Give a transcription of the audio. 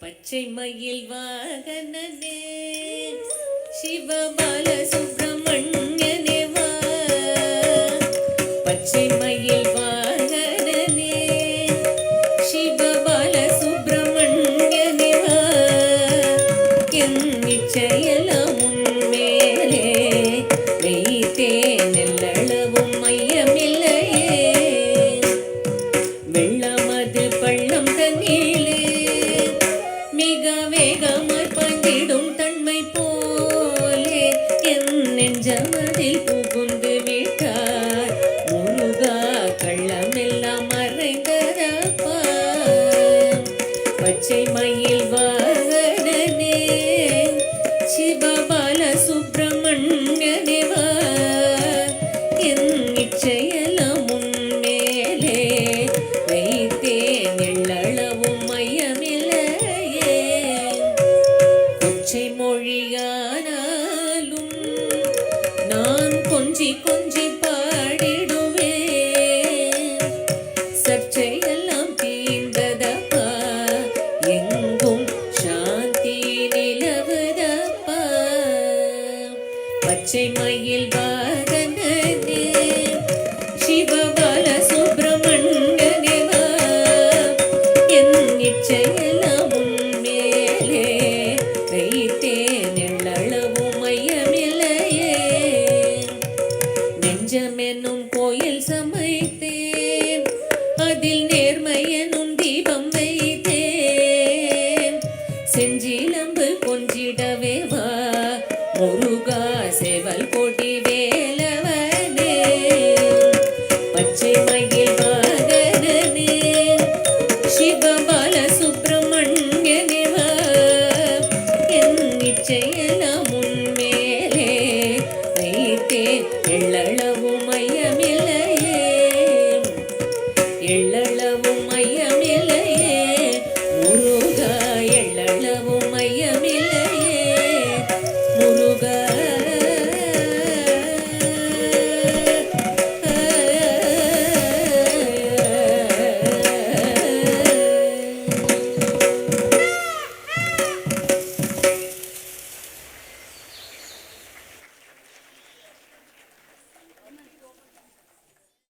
பச்சை மயில் வாகனனே சிவபால சுப்பிரமணியனே வா. பச்சை மயில் வாகனனே சிவபால சுப்பிரமணியனே வா. என் நிச்சயெல்லாம் உன்மேலே வைத்தேன், எல்லளவும் மையமில்லையே. வெள்ளமது பள்ளம் தண்ணீளே மிக வேகமாய் பாய்ந்திடும் தன்மை போலே என் நெஞ்சமதில் புகுந்து விட்டார். முருகா கள்ளமெல்லாம் மறைந்ததப்பா. பச்சை மயில் வாகனனே சிவபால சுப்பிரமணியனே வா. என் இச்சையெல்லாம் உன்மேலே வைத்தேன், எள்ளளவும் மையமில்லையே. கொச்சை மொழியானாலும் நான் கொஞ்சி கொஞ்சி பாடிடுவேன். சர்ச்சையெல்லாம் தீர்ந்ததப்பா, எங்கும் சாந்தி நிலவுதப்பா. பச்சை மயில் வாகனனே சிவபால சுப்பிரமணியனே வா. என் இச்சையெல்லாம் உன்மேலே வைத்தேன், எள்ளளவும் மையமில்லையே. நெஞ்சமெனும் கோயில் சமைத்தேன், அதில் நேர்மை எனும் தீபம் வைத்தேன். செஞ்சிலம்பு கொஞ்சிடவே வா முருகா சேவல் கொடி வேலவனே. பச்சை மயில் வாகனனே சிவபால சுப்பிரமணியனே வா. என் இச்சையெல்லாம் உன்மேலே வைத்தேன், எள்ளளவும் மைய